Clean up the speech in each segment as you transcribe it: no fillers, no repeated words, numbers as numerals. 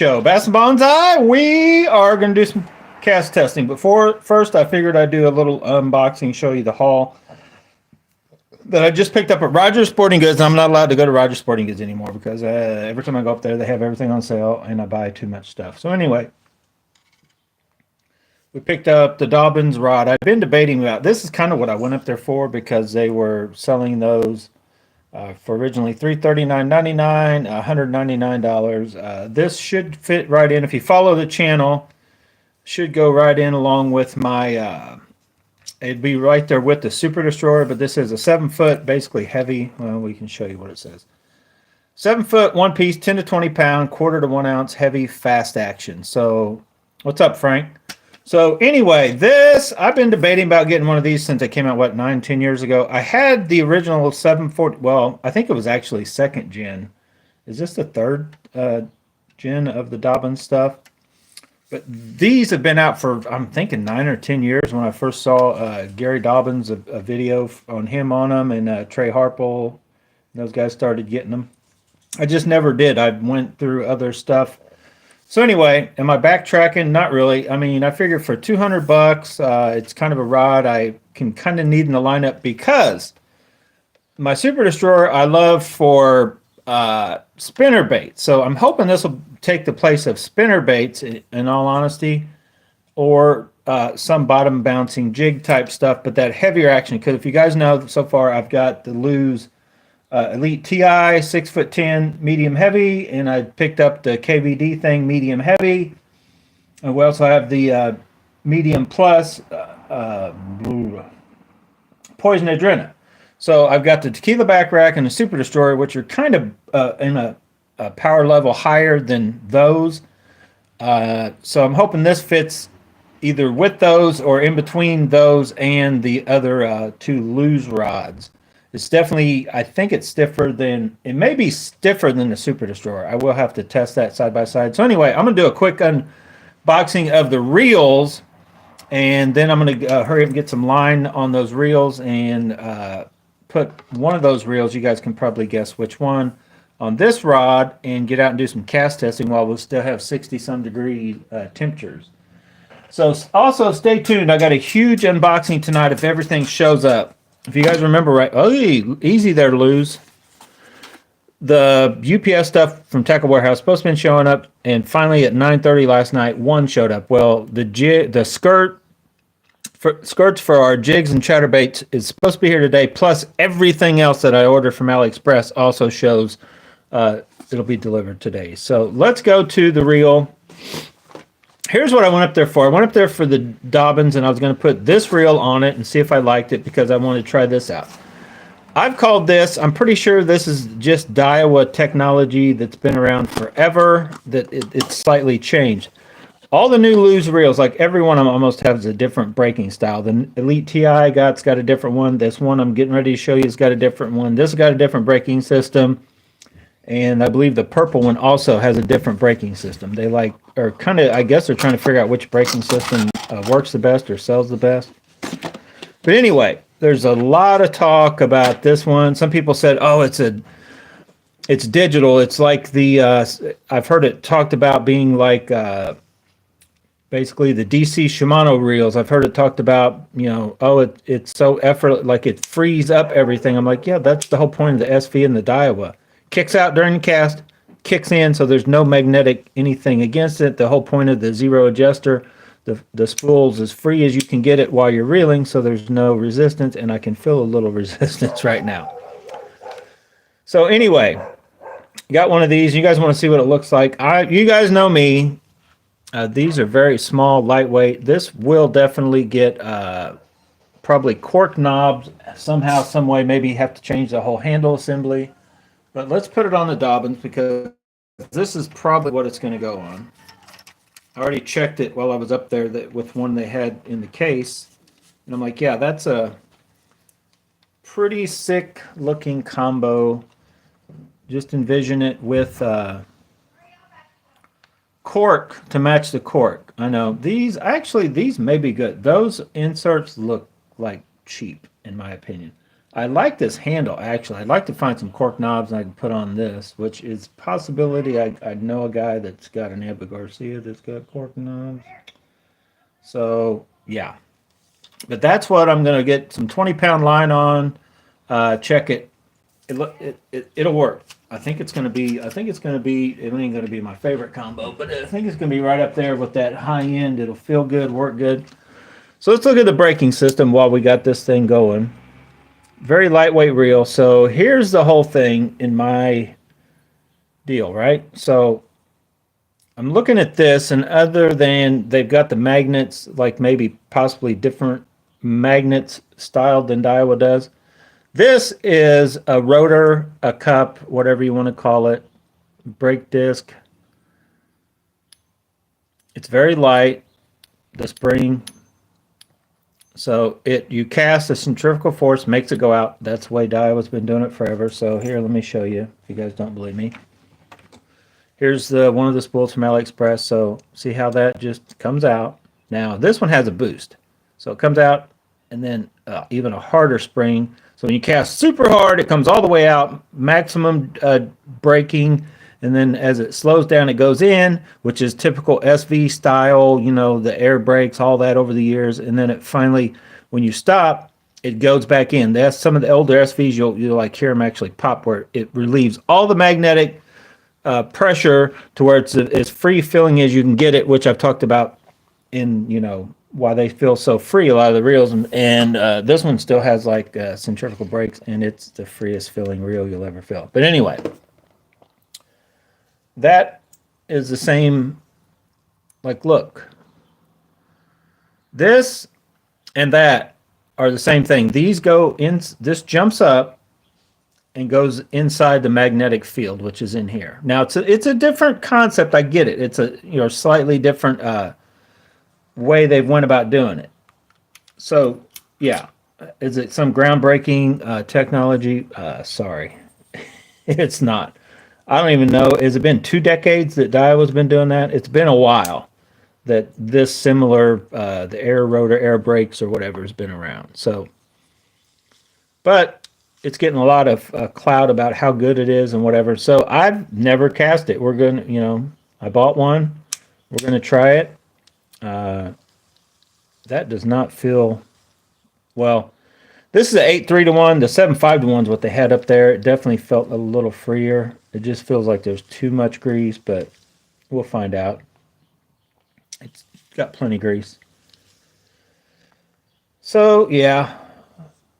Show Bass and Bonsai. We are going to do some cast testing, but first I figured I'd do a little unboxing, show you the haul that I just picked up at Rogers Sporting Goods. I'm not allowed to go to Rogers Sporting Goods anymore because every time I go up there, they have everything on sale and I buy too much stuff. So anyway, we picked up the Dobyns rod. I've been debating about this. Is kind of what I went up there for because they were selling those for originally $339.99, $199. This should fit right in. If you follow the channel, should go right in along with my, it'd be right there with the Super Destroyer, but this is a 7-foot, basically heavy. Well, we can show you what it says. 7-foot, one piece, 10 to 20 pound, quarter to 1 ounce, heavy, fast action. So, what's up, Frank? So anyway, I've been debating about getting one of these since they came out, what, 9-10 years ago. I had the original 740, well, I think it was actually second gen. Is this the third gen of the Dobyns stuff? But these have been out for, I'm thinking, 9 or 10 years. When I first saw Gary Dobyns, a video on him on them, and Trey Harple, those guys started getting them. I just never did. I went through other stuff. So anyway, am I backtracking? Not really. I mean, I figured for $200, it's kind of a rod I can kind of need in the lineup because my Super Destroyer I love for spinner baits. So I'm hoping this will take the place of spinner baits in all honesty, or some bottom bouncing jig type stuff, but that heavier action. Because if you guys know, so far I've got the Lews Elite TI 6'10" medium heavy, and I picked up the KVD thing medium heavy, and we also have the medium plus Poison Adrena. So I've got the Tequila back rack and the Super Destroyer, which are kind of in a power level higher than those. So I'm hoping this fits either with those or in between those and the other two Lews rods. It's definitely, I think it's stiffer than, it may be stiffer than the Super Destroyer. I will have to test that side by side. So anyway, I'm going to do a quick unboxing of the reels, and then I'm going to hurry up and get some line on those reels and put one of those reels, you guys can probably guess which one, on this rod and get out and do some cast testing while we'll still have 60-some degree temperatures. So also stay tuned. I got a huge unboxing tonight if everything shows up. If you guys remember right, oh, easy there, Lews. The UPS stuff from Tackle Warehouse supposed to have been showing up, and finally at 9:30 last night, one showed up. Well, the skirts for our jigs and chatterbaits is supposed to be here today, plus everything else that I ordered from AliExpress also shows it'll be delivered today. So let's go to the reel. Here's what I went up there for. I went up there for the Dobyns, and I was going to put this reel on it and see if I liked it because I wanted to try this out. I've called this, I'm pretty sure this is just Daiwa technology that's been around forever, that it's slightly changed. All the new Lews reels, like every one of them almost has a different braking style. The Elite TI I got's got a different one. This one I'm getting ready to show you has got a different one. This has got a different braking system. And I believe the purple one also has a different braking system. They are kind of, I guess they're trying to figure out which braking system works the best or sells the best. But anyway, there's a lot of talk about this one. Some people said, oh, it's digital. It's like the, I've heard it talked about being like basically the DC Shimano reels. I've heard it talked about, oh, it's so effortless, like it frees up everything. I'm like, yeah, that's the whole point of the SV and the Daiwa. Kicks out during the cast, kicks in, so there's no magnetic anything against it. The whole point of the zero adjuster, the spool's as free as you can get it while you're reeling, so there's no resistance, and I can feel a little resistance right now. So anyway, got one of these. You guys want to see what it looks like. You guys know me. These are very small, lightweight. This will definitely get probably cork knobs somehow, some way. Maybe have to change the whole handle assembly. But let's put it on the Dobyns because this is probably what it's going to go on. I already checked it while I was up there with one they had in the case. And I'm like, yeah, that's a pretty sick looking combo. Just envision it with cork to match the cork. I know these may be good. Those inserts look like cheap in my opinion. I like this handle, actually. I'd like to find some cork knobs I can put on this, which is possibility. I know a guy that's got an Abu Garcia that's got cork knobs. So, yeah. But that's what I'm going to get some 20-pound line on. Check it. It'll work. I think it's going to be, it ain't going to be my favorite combo, but I think it's going to be right up there with that high end. It'll feel good, work good. So let's look at the braking system while we got this thing going. Very lightweight reel. So here's the whole thing in my deal, right? So I'm looking at this, and other than they've got the magnets, like maybe possibly different magnets styled than Daiwa does. This is a rotor, a cup, whatever you want to call it, brake disc. It's very light, the spring. So you cast the centrifugal force, makes it go out. That's the way Daiwa's been doing it forever. So here, let me show you, if you guys don't believe me. Here's one of the spools from AliExpress. So see how that just comes out. Now this one has a boost. So it comes out, and then even a harder spring. So when you cast super hard, it comes all the way out, maximum braking, and then as it slows down, it goes in, which is typical SV style, the air brakes, all that over the years, and then it finally, when you stop, it goes back in. That's some of the older SVs, you'll like hear them actually pop, where it relieves all the magnetic pressure to where it's as free filling as you can get it, which I've talked about in, why they feel so free, a lot of the reels, and this one still has like centrifugal brakes, and it's the freest filling reel you'll ever fill. But anyway, that is the same. Like, look, this and that are the same thing. These go in. This jumps up and goes inside the magnetic field, which is in here. Now it's a different concept. I get it. It's a slightly different way they've went about doing it. So yeah, is it some groundbreaking technology? Sorry, it's not. I don't even know. Has it been 2 decades that Daiwa's been doing that? It's been a while that this similar the air rotor, air brakes, or whatever has been around. So, but it's getting a lot of clout about how good it is and whatever. So I've never cast it. We're gonna, I bought one. We're gonna try it. That does not feel well. This is an 8.3 to 1. The 7.5 to 1 is what they had up there. It definitely felt a little freer. It just feels like there's too much grease, but we'll find out. It's got plenty of grease. So yeah,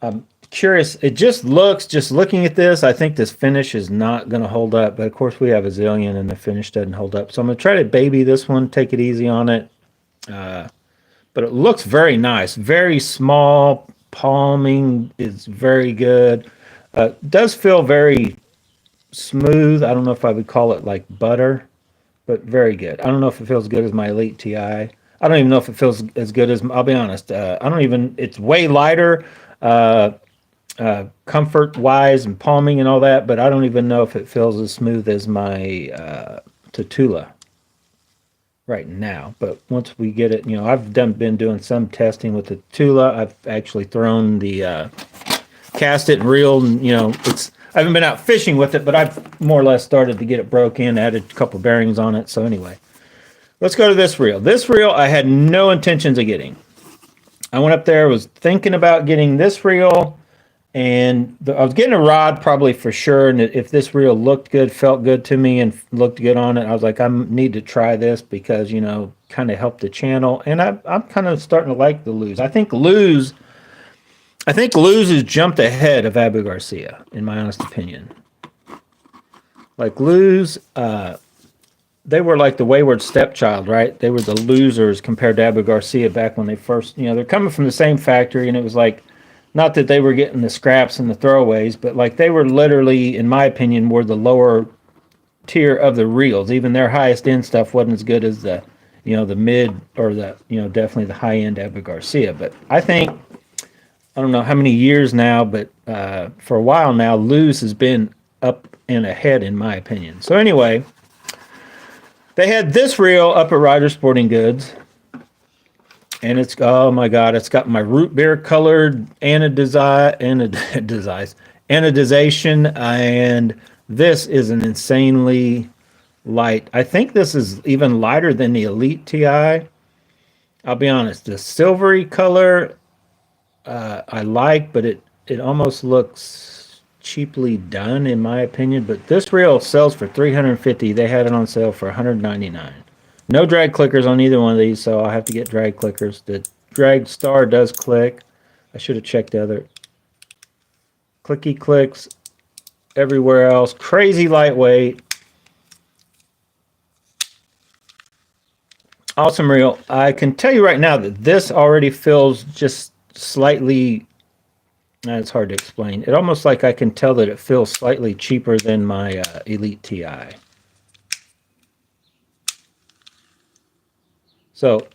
I'm curious. It just looking at this, I think this finish is not going to hold up. But of course, we have a zillion, and the finish doesn't hold up. So I'm going to try to baby this one, take it easy on it. But it looks very nice, very small. Palming is very good. Does feel very smooth. I don't know if I would call it like butter, but very good. I don't know if it feels as good as my Elite TI. I don't even know if it feels as good as, I'll be honest. It's way lighter comfort-wise and palming and all that, but I don't even know if it feels as smooth as my Tatula right now. But once we get it, I've been doing some testing with the Tula. I've actually thrown the cast it and reeled, and I haven't been out fishing with it, but I've more or less started to get it broke in, added a couple bearings on it. So anyway, let's go to this reel. This reel I had no intentions of getting. I went up there, was thinking about getting this reel, and I was getting a rod probably for sure. And if this reel looked good, felt good to me, and looked good on it, I was like, I need to try this because, kind of help the channel. And I'm kind of starting to like the Lews. I think Lews has jumped ahead of Abu Garcia, in my honest opinion. Like Lews, they were like the wayward stepchild, right? They were the losers compared to Abu Garcia back when they first, they're coming from the same factory, and it was like, not that they were getting the scraps and the throwaways, but like they were literally, in my opinion, were the lower tier of the reels. Even their highest end stuff wasn't as good as the mid, or the, definitely the high end Abu Garcia. But I think, I don't know how many years now, but for a while now, Lews has been up and ahead, in my opinion. So anyway, they had this reel up at Ryder Sporting Goods. And it's, oh my God, it's got my root beer colored anodization, and this is an insanely light. I think this is even lighter than the Elite TI. I'll be honest, the silvery color I like, but it almost looks cheaply done in my opinion. But this reel sells for 350. They had it on sale for 199. No drag clickers on either one of these, so I'll have to get drag clickers. The drag star does click. I should have checked the other. Clicky clicks everywhere else. Crazy lightweight. Awesome reel. I can tell you right now that this already feels just slightly, it's hard to explain. It almost like I can tell that it feels slightly cheaper than my Elite TI. So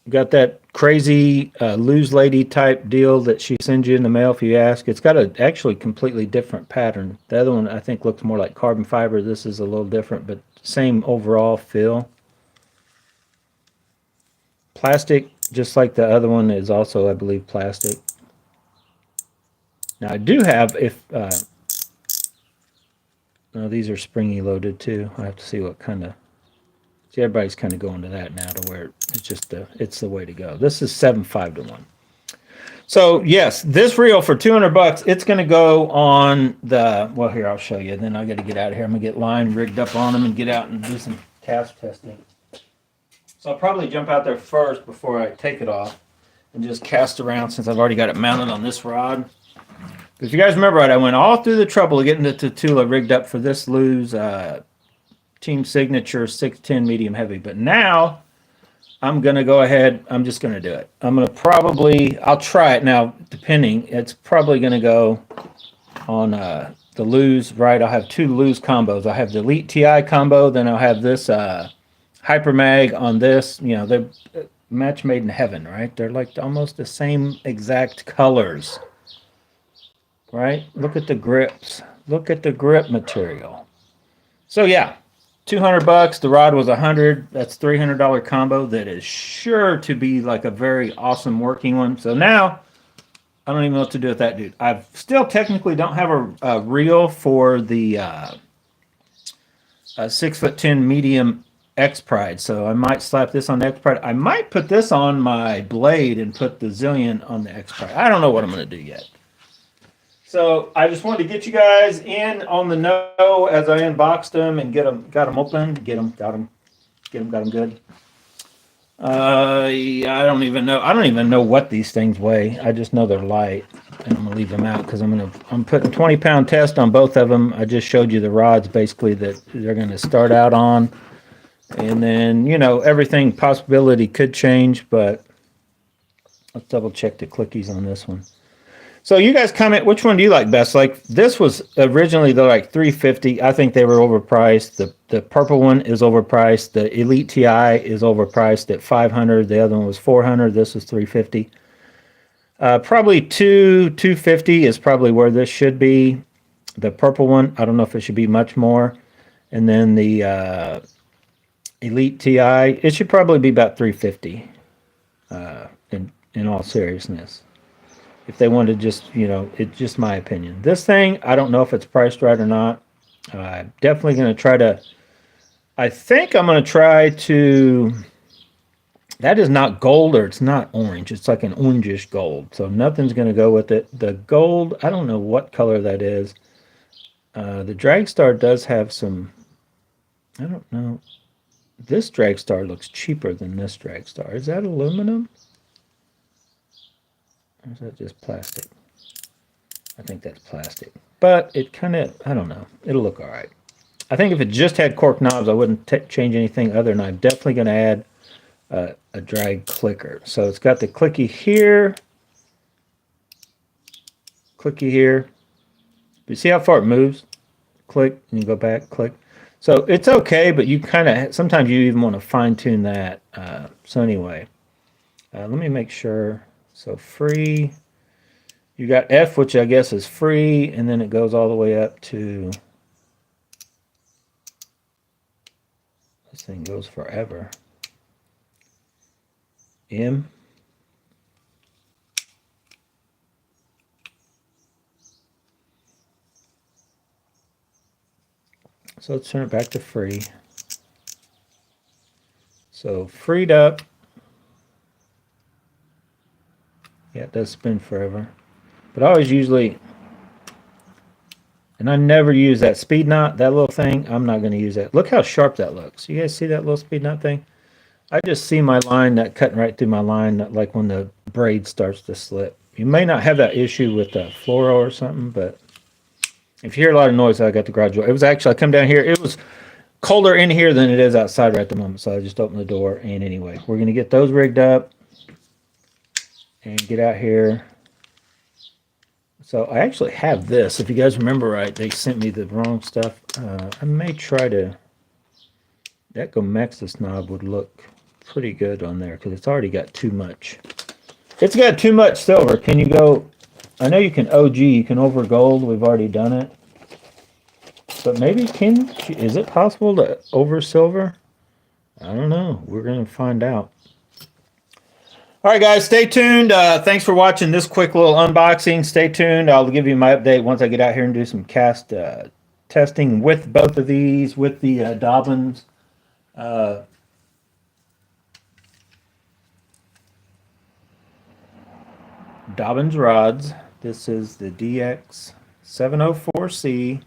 got that crazy Lews lady type deal that she sends you in the mail if you ask. It's got a actually completely different pattern. The other one I think looks more like carbon fiber. This is a little different, but same overall feel. Plastic, just like the other one, is also, I believe, plastic. Now I do have, if no, these are springy loaded too. I have to see what kind of. See, everybody's kind of going to that now, to where it's just it's the way to go. This is 7.5 to 1. So yes, this reel for 200 bucks, it's going to go on the, well, here, I'll show you. Then I got to get out of here. I'm going to get line rigged up on them and get out and do some cast testing. So I'll probably jump out there first before I take it off and just cast around, since I've already got it mounted on this rod. If you guys remember right, I went all through the trouble of getting the Tatula rigged up for this Lews Team Signature 610 medium heavy. But now I'm going to go ahead. I'm just going to do it. I'm going to probably, I'll try it now, depending. It's probably going to go on the Lews, right? I'll have two Lews combos. I'll have the Elite TI combo, then I'll have this hypermag on this. You know, they're match made in heaven, right? They're like almost the same exact colors, right? Look at the grips. Look at the grip material. So yeah, 200 bucks. The rod was 100. That's $300 combo. That is sure to be like a very awesome working one. So now I don't even know what to do with that dude. I still technically don't have a reel for the 6'10" medium X Pride. So I might slap this on the X Pride. I might put this on my blade and put the Zillion on the X Pride. I don't know what I'm going to do yet. So I just wanted to get you guys in on the know as I unboxed them and got them open, got them good. Yeah, I don't even know what these things weigh. I just know they're light, and I'm gonna leave them out because I'm putting 20-pound test on both of them. I just showed you the rods basically that they're gonna start out on, and then everything possibility could change, but let's double check the clickies on this one. So you guys comment, which one do you like best? Like, this was originally, they're like $350. I think they were overpriced. The purple one is overpriced. The Elite TI is overpriced at $500. The other one was $400. This was $350. Probably $250 is probably where this should be. The purple one, I don't know if it should be much more. And then the Elite TI, it should probably be about $350. In all seriousness. If they wanted to just, it's just my opinion. This thing, I don't know if it's priced right or not. I'm definitely going to try to, I think I'm going to try to, that is not gold, or it's not orange. It's like an orangish gold. So nothing's going to go with it. The gold, I don't know what color that is. The Dragstar does have some, I don't know. This Dragstar looks cheaper than this Dragstar. Is that aluminum? Or is that just plastic? I think that's plastic. But it kind of, I don't know. It'll look all right. I think if it just had cork knobs, I wouldn't change anything other than I'm definitely going to add a drag clicker. So it's got the clicky here. Clicky here. You see how far it moves? Click, and you go back, click. So it's okay, but you kind of, sometimes you even want to fine tune that. So anyway, let me make sure. So free, you got F, which I guess is free, and then it goes all the way up to, this thing goes forever. M. So let's turn it back to free. So freed up. Yeah, it does spin forever. But I always usually, and I never use that speed knot, that little thing. I'm not going to use that. Look how sharp that looks. You guys see that little speed knot thing? I just see my line that cutting right through my line, like when the braid starts to slip. You may not have that issue with the fluoro or something, but if you hear a lot of noise, I got the garage door. It was actually, I come down here, it was colder in here than it is outside right at the moment, so I just opened the door. And anyway, we're going to get those rigged up and get out here. So I actually have this. If you guys remember right, they sent me the wrong stuff. I may try to, that Gomexis knob would look pretty good on there because it's already got too much. It's got too much silver. Can you go, I know you can OG, you can over gold. We've already done it. But maybe is it possible to over silver? I don't know. We're going to find out. All right, guys, stay tuned. Thanks for watching this quick little unboxing. Stay tuned. I'll give you my update once I get out here and do some cast testing with both of these, with the Dobyns. Dobyns rods. This is the DX704C.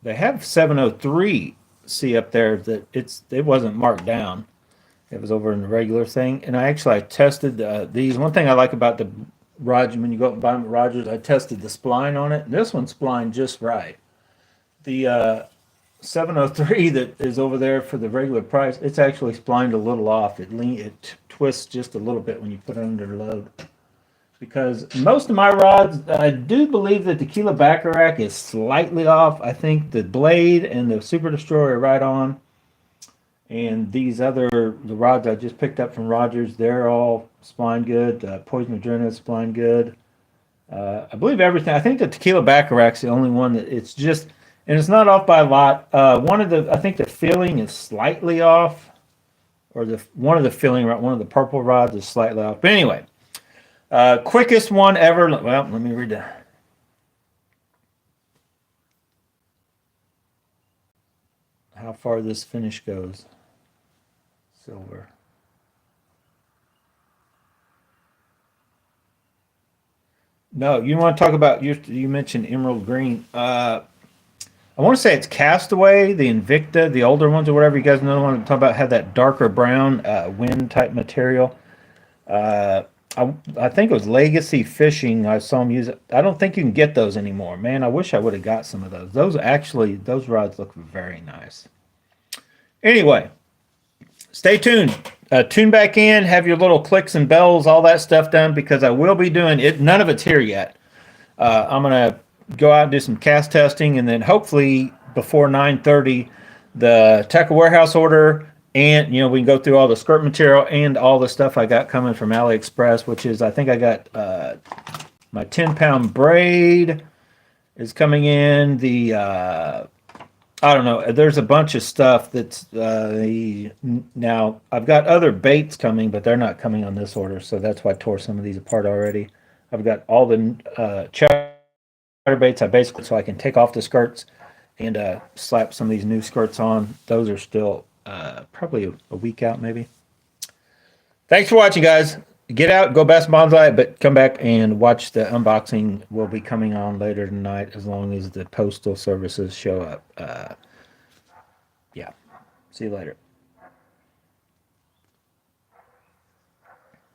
They have 703C up there that it wasn't marked down. It was over in the regular thing. And I tested these. One thing I like about the rods, when you go up and buy them at Rogers, I tested the spline on it. And this one's splined just right. The 703 that is over there for the regular price, it's actually splined a little off. It twists just a little bit when you put it under load. Because most of my rods, I do believe that the Tequila Baccarat is slightly off. I think the Blade and the Super Destroyer are right on. And the rods I just picked up from Rogers, they're all spline good. Poison Adrenaline is spline good. I believe everything. I think the Tequila Baccarat's the only one that it's just, and it's not off by a lot. I think the filling is slightly off, or one of the purple rods is slightly off. But anyway, quickest one ever. Well, let me read that. How far this finish goes. Silver. No, you want to talk about, you mentioned emerald green. I want to say it's Castaway, the Invicta, the older ones or whatever. You guys know the one I'm talking about, had that darker brown wind type material. I think it was Legacy Fishing. I saw them use it. I don't think you can get those anymore. Man, I wish I would have got some of those. Those rods look very nice. Anyway, stay tuned. Tune back in, have your little clicks and bells, all that stuff done, because I will be doing it. None of it's here yet. I'm going to go out and do some cast testing, and then hopefully before 9:30, the Tech Warehouse order, and we can go through all the skirt material and all the stuff I got coming from AliExpress, which is, I think I got my 10-pound braid is coming in. I don't know. There's a bunch of stuff that's now I've got other baits coming, but they're not coming on this order, so that's why I tore some of these apart already. I've got all the chatter baits so I can take off the skirts and slap some of these new skirts on. Those are still probably a week out, maybe. Thanks for watching, guys. Get out, go bass bonsai, but come back and watch the unboxing. Will be coming on later tonight as long as the postal services show up. Yeah. See you later.